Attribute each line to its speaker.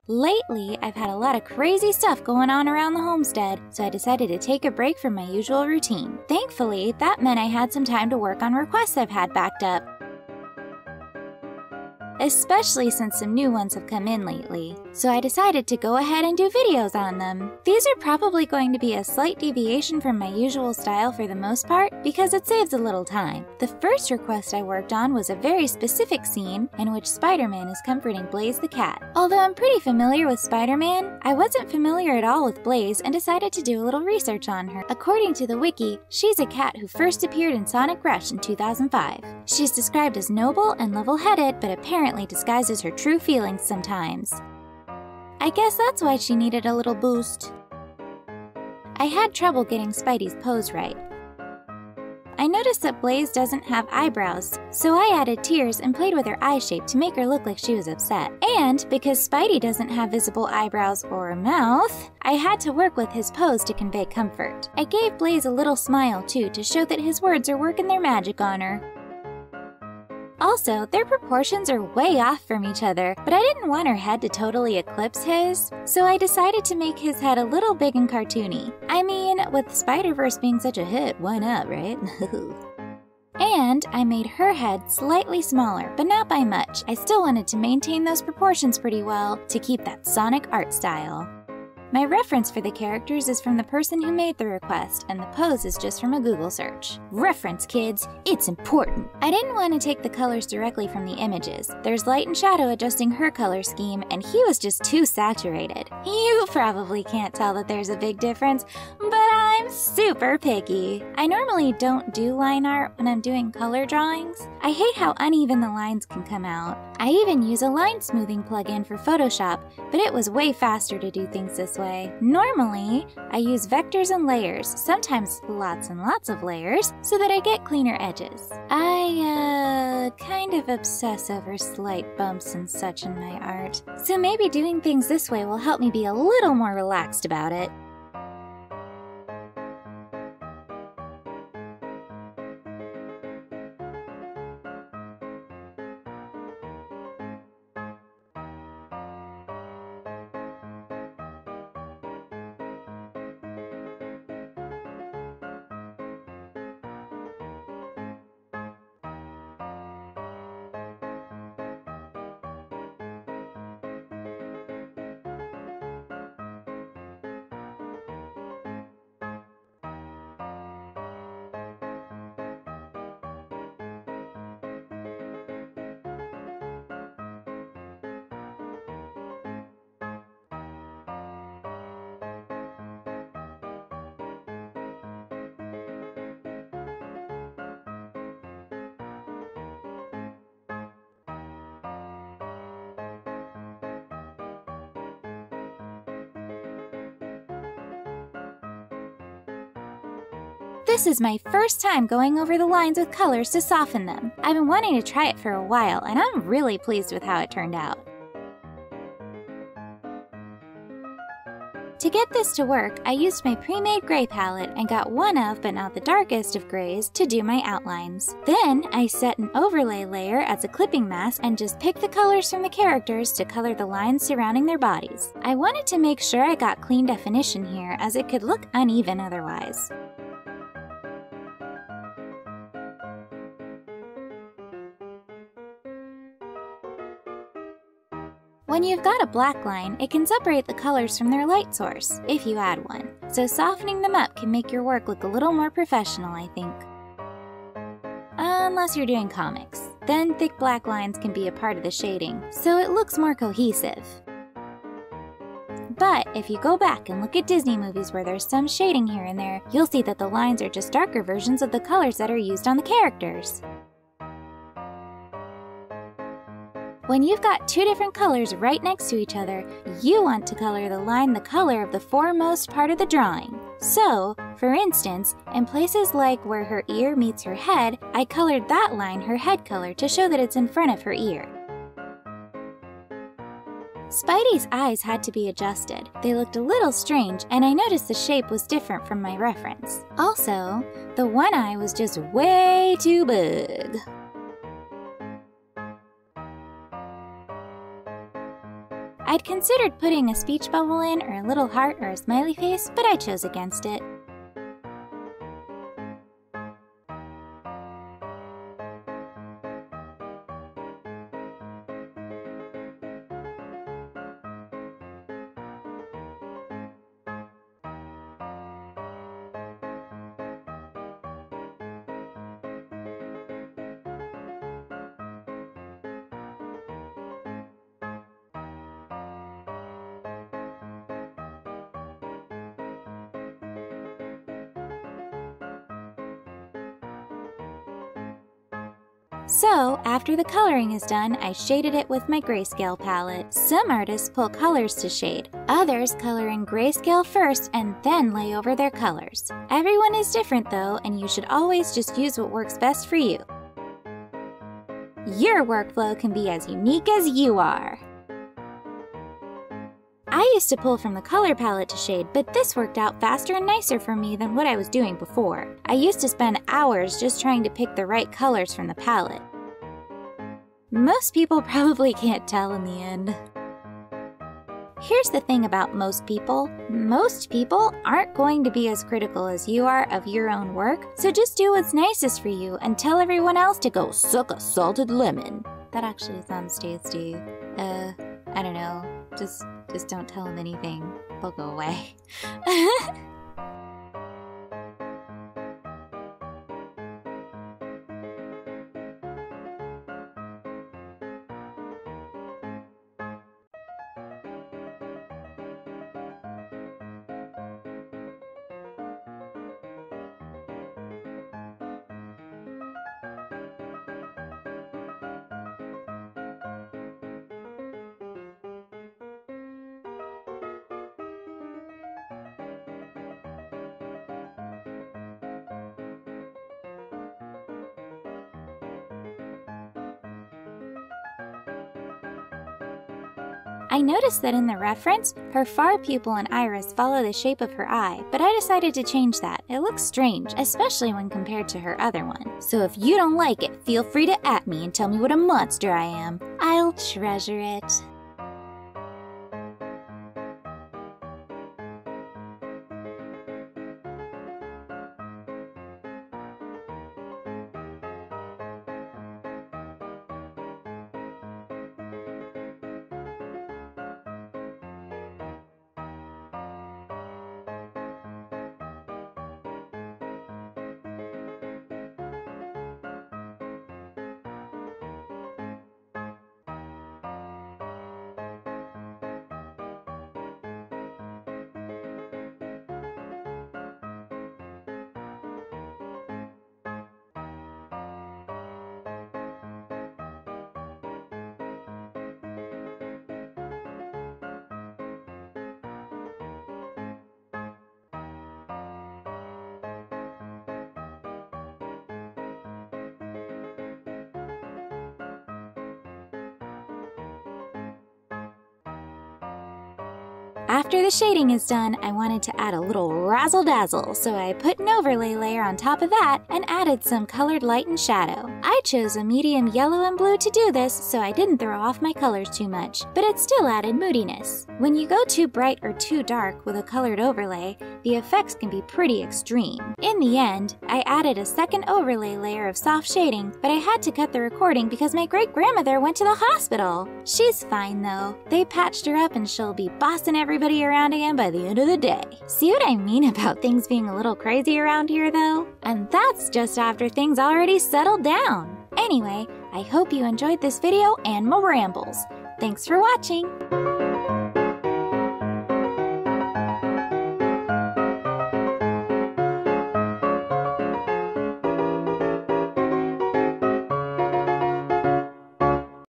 Speaker 1: Lately, I've had a lot of crazy stuff going on around the homestead, so I decided to take a break from my usual routine. Thankfully, that meant I had some time to work on requests I've had backed up, especially since some new ones have come in lately. So I decided to go ahead and do videos on them. These are probably going to be a slight deviation from my usual style for the most part, because it saves a little time. The first request I worked on was a very specific scene in which Spiderman is comforting Blaze the cat. Although I'm pretty familiar with Spiderman, I wasn't familiar at all with Blaze and decided to do a little research on her. According to the wiki, she's a cat who first appeared in Sonic Rush in 2005. She's described as noble and level-headed, but apparently disguises her true feelings sometimes. I guess that's why she needed a little boost. I had trouble getting Spidey's pose right. I noticed that Blaze doesn't have eyebrows, so I added tears and played with her eye shape to make her look like she was upset. And because Spidey doesn't have visible eyebrows or a mouth, I had to work with his pose to convey comfort. I gave Blaze a little smile too to show that his words are working their magic on her. Also, their proportions are way off from each other, but I didn't want her head to totally eclipse his, so I decided to make his head a little big and cartoony. I mean, with Spider-Verse being such a hit, why not, right? And I made her head slightly smaller, but not by much. I still wanted to maintain those proportions pretty well to keep that Sonic art style. My reference for the characters is from the person who made the request, and the pose is just from a Google search. Reference, kids! It's important! I didn't want to take the colors directly from the images. There's light and shadow adjusting her color scheme, and he was just too saturated. You probably can't tell that there's a big difference, but I'm super picky. I normally don't do line art when I'm doing color drawings. I hate how uneven the lines can come out. I even use a line smoothing plugin for Photoshop, but it was way faster to do things this way. Normally, I use vectors and layers, sometimes lots and lots of layers, so that I get cleaner edges. I kind of obsess over slight bumps and such in my art, so maybe doing things this way will help me be a little more relaxed about it. This is my first time going over the lines with colors to soften them. I've been wanting to try it for a while, and I'm really pleased with how it turned out. To get this to work, I used my pre-made gray palette and got one of, but not the darkest of grays, to do my outlines. Then, I set an overlay layer as a clipping mask and just picked the colors from the characters to color the lines surrounding their bodies. I wanted to make sure I got clean definition here, as it could look uneven otherwise. When you've got a black line, it can separate the colors from their light source, if you add one. So softening them up can make your work look a little more professional, I think. Unless you're doing comics. Then thick black lines can be a part of the shading, so it looks more cohesive. But if you go back and look at Disney movies where there's some shading here and there, you'll see that the lines are just darker versions of the colors that are used on the characters. When you've got two different colors right next to each other, you want to color the line the color of the foremost part of the drawing. So, for instance, in places like where her ear meets her head, I colored that line her head color to show that it's in front of her ear. Spidey's eyes had to be adjusted. They looked a little strange, and I noticed the shape was different from my reference. Also, the one eye was just way too big. I'd considered putting a speech bubble in or a little heart or a smiley face, but I chose against it. So, after the coloring is done, I shaded it with my grayscale palette. Some artists pull colors to shade. Others color in grayscale first and then lay over their colors. Everyone is different though, and you should always just use what works best for you. Your workflow can be as unique as you are. I used to pull from the color palette to shade, but this worked out faster and nicer for me than what I was doing before. I used to spend hours just trying to pick the right colors from the palette. Most people probably can't tell in the end. Here's the thing about most people. Most people aren't going to be as critical as you are of your own work, so just do what's nicest for you and tell everyone else to go suck a salted lemon. That actually sounds tasty. I don't know. Just don't tell them anything. They'll go away. I noticed that in the reference, her far pupil and iris follow the shape of her eye, but I decided to change that. It looks strange, especially when compared to her other one. So if you don't like it, feel free to at me and tell me what a monster I am. I'll treasure it. After the shading is done, I wanted to add a little razzle-dazzle, so I put an overlay layer on top of that and added some colored light and shadow. I chose a medium yellow and blue to do this, so I didn't throw off my colors too much, but it still added moodiness. When you go too bright or too dark with a colored overlay, the effects can be pretty extreme. In the end, I added a second overlay layer of soft shading, but I had to cut the recording because my great-grandmother went to the hospital. She's fine though. They patched her up and she'll be bossing everybody around again by the end of the day. See what I mean about things being a little crazy around here though? And that's just after things already settled down. Anyway, I hope you enjoyed this video and my rambles. Thanks for watching!